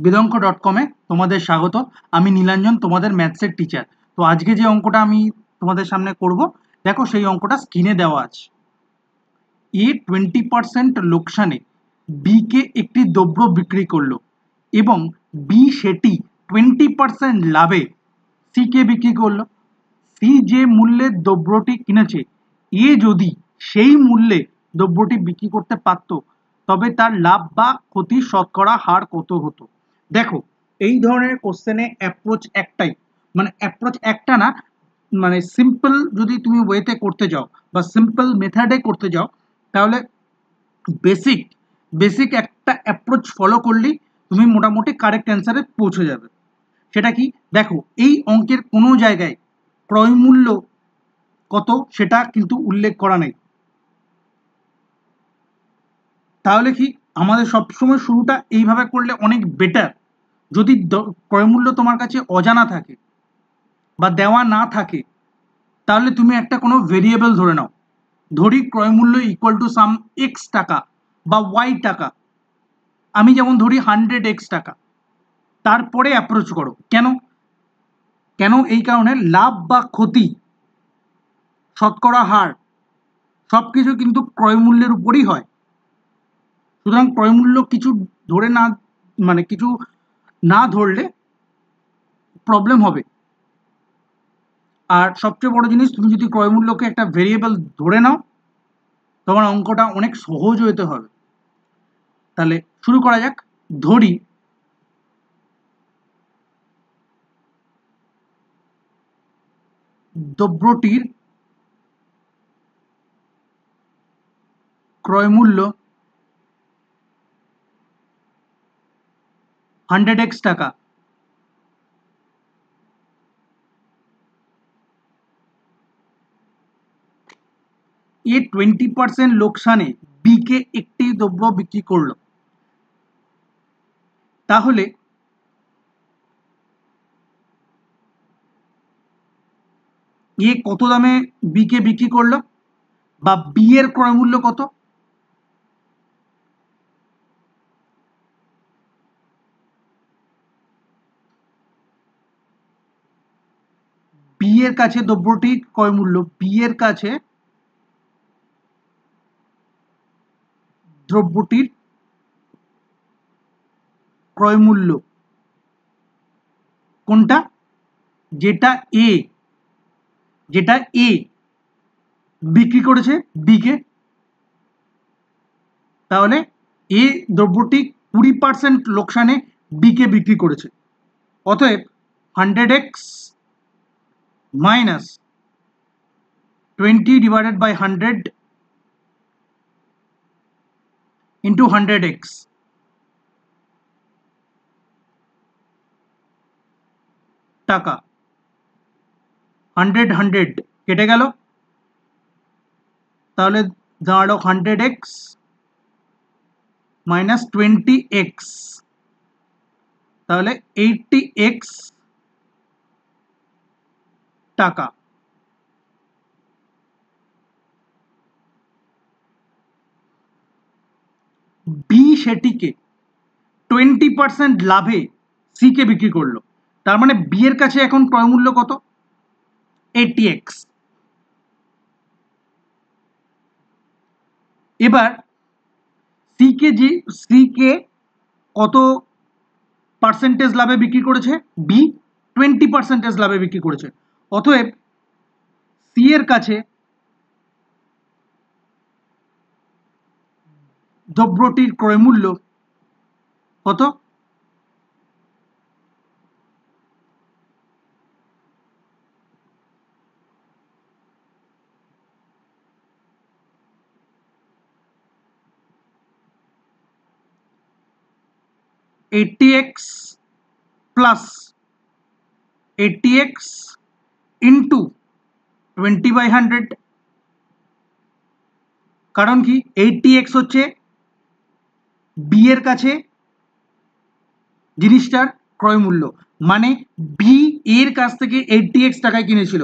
বেদাঙ্ক.com-এ তোমাদের স্বাগত। আমি নীলাঞ্জন, তোমাদের ম্যাথসের টিচার। তো আজকে যে অঙ্কটা আমি তোমাদের সামনে করব, দেখো সেই অঙ্কটা স্ক্রিনে দেওয়া আছে। এ 20% লোকসানে বি কে একটি দ্রব্য বিক্রি করলো এবং বি সেটি 20% লাভে সি কে বিক্রি করলো। সি যে মূল্যের দ্রব্যটি কিনেছে, এ যদি সেই মূল্যে দ্রব্যটি বিক্রি করতে পারত, তবে তার লাভ বা ক্ষতির শতকরা হার কত হতো। দেখো, এই ধরনের কোশ্চেনে অ্যাপ্রোচ একটাই, মানে অ্যাপ্রোচ একটা না, মানে সিম্পল যদি তুমি ওয়েতে করতে যাও বা সিম্পল মেথডে করতে যাও, তাহলে বেসিক বেসিক একটা অ্যাপ্রোচ ফলো করলেই তুমি মোটামুটি কারেক্ট অ্যান্সারে পৌঁছে যাবে। সেটা কি, দেখো এই অঙ্কের কোনো জায়গায় ক্রয় মূল্য কত সেটা কিন্তু উল্লেখ করা নেই। তাহলে কি, আমাদের সবসময় শুরুটা এইভাবে করলে অনেক বেটার। যদি ক্রয় মূল্য তোমার কাছে অজানা থাকে বা দেওয়া না থাকে, তাহলে তুমি একটা কোনো ভেরিয়েবল ধরে নাও। ধরি ক্রয় মূল্য ইকুয়াল টু সাম এক্স টাকা বা ওয়াই টাকা। আমি যেমন ধরি 100x টাকা। তারপরে অ্যাপ্রোচ করো। কেন কেন এই কারণে লাভ বা ক্ষতি, শতকরা হার, সবকিছু কিন্তু ক্রয় মূল্যের উপরই হয়। সুতরাং ক্রয় মূল্য কিছু ধরে না, মানে কিছু না ধরলে প্রবলেম হবে। আর সবচেয়ে বড় জিনিস, তুমি যদি ক্রয় মূল্যকে একটা ভেরিয়েবল ধরে নাও, তোমার অঙ্কটা অনেক সহজ হতে হবে। তাহলে শুরু করা যাক। ধরি দ্রব্যটির ক্রয় মূল্য 100x টাকা। এ 20% লোকসানে বি কে একটি দ্রব্য বিক্রি করলো। তাহলে এ কত দামে বি কে বিক্রি করলো, বা বি এর ক্রয় মূল্য কত? বি এর কাছে দ্রব্যটির ক্রয় মূল্য, বি এর কাছে দ্রব্যটির ক্রয় মূল্য কোনটা? যেটা এ বিক্রি করেছে বি কে। তাহলে এ দ্রব্যটি 20% লোকসানে বি কে বিক্রি করেছে। অতএব 100x minus 20 divided by 100 into 100x টাকা। 100 কেটে গেল, তাহলে দাঁড়ালো 100x মাইনাস 20x, তাহলে 80x টাকা। বি সেটিকে 20% লাভে সি কে বিক্রি করলো। তার মানে বি এর কাছে এখন ক্রয় মূল্য কত? 80x। এবার সি কে কত পার্সেন্টেজ লাভে বিক্রি করেছে? বি 20% লাভে বিক্রি করেছে। অতএব সি এর কাছে দ্রব্যটির ক্রয় মূল্য কত? $80x plus 80x into 20/100। কারণ কি, 80x হচ্ছে বি এর কাছে জিনিসটার ক্রয় মূল্য, মানে বি এর কাছ থেকে 80x টাকায় কিনেছিল।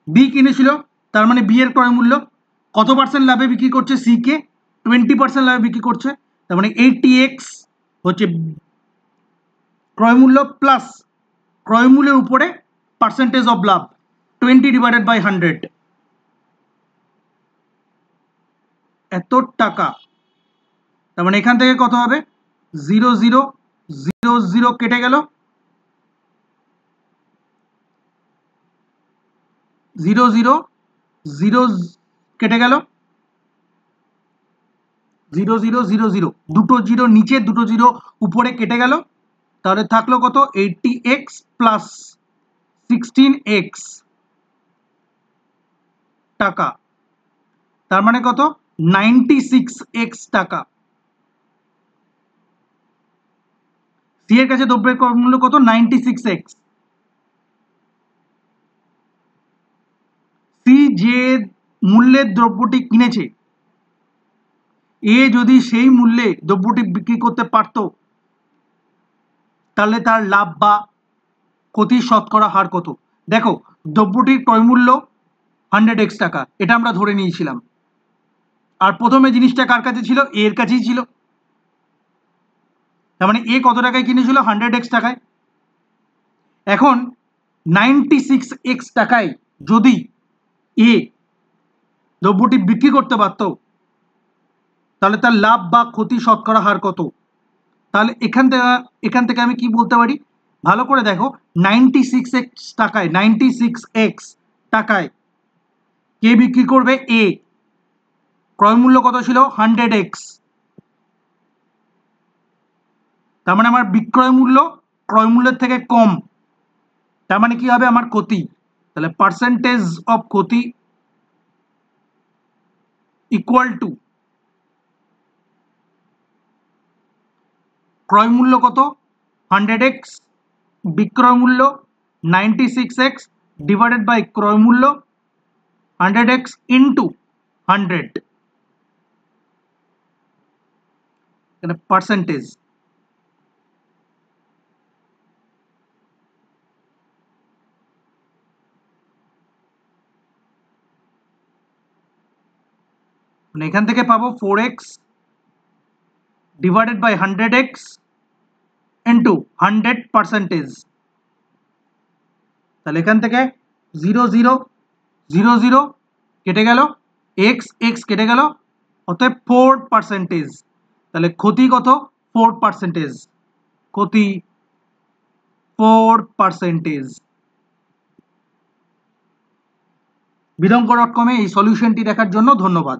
বি কিনেছিল, তার মানে বি এর ক্রয় মূল্য কত পার্সেন্ট লাভে বিক্রি করছে? সি কে 20% লাভে বিক্রি করছে। তার মানে 80x হচ্ছে ক্রয় মূল্য প্লাস ক্রয় মূল্যের উপরে পার্সেন্টেজ অফ লাভ 20/100 এত টাকা। তার মানে এখান থেকে কত হবে 0000 কেটে গেল 0000 কেটে গেল 0000 দুটো জিরো নিচে দুটো জিরো উপরে কেটে গেল তাহলে থাকলো কত 80x প্লাস 16x টাকা তার মানে কত 96x টাকা। সি এর কাছে দ্রব্যের ক্রয় মূল্য কত 96x। সি যে মূল্যের দ্রব্যটি কিনেছে এ যদি সেই মূল্যে দ্রব্যটি বিক্রি করতে পারত তাহলে তার লাভ বা ক্ষতির শতকরা হার কত। দেখো দ্রব্যটির ক্রয় মূল্য 100x টাকা এটা আমরা ধরে নিয়েছিলাম আর প্রথমে জিনিসটা কার কাছে ছিল এর কাছেই ছিল তার মানে এ কত টাকায় কিনেছিল 100x টাকায়। এখন 96x টাকায় যদি এ দ্রব্যটি বিক্রি করতে পারত তাহলে তার লাভ বা ক্ষতি শতকরা হার কত। তাহলে এখান থেকে আমি কি বলতে পারি ভালো করে দেখো 96x টাকায় কে বিক্রি করবে এ ক্রয় মূল্য কত ছিল 100x তার মানে আমার বিক্রয় মূল্য ক্রয় মূল্যের থেকে কম তার মানে কি হবে আমার ক্ষতি তাহলে পার্সেন্টেজ অফ ক্ষতি ইকুয়াল টু ক্রয় মূল্য কত 100x বিক্রয় মূল্য 96x ডিভাইডেড বাই ক্রয় মূল্য 100x ইন্টু 100 এখানে পার্সেন্টেজ মানে এখান থেকে পাবো 4x divided by 100x into 100 percentage তাহলে এখান থেকে 0000 কেটে গেল x কেটে গেল অতএব 4%। তাহলে ক্ষতি কত 4%, ক্ষতি 4%। বিদঙ্ক.com এই সলিউশনটি দেখার জন্য ধন্যবাদ।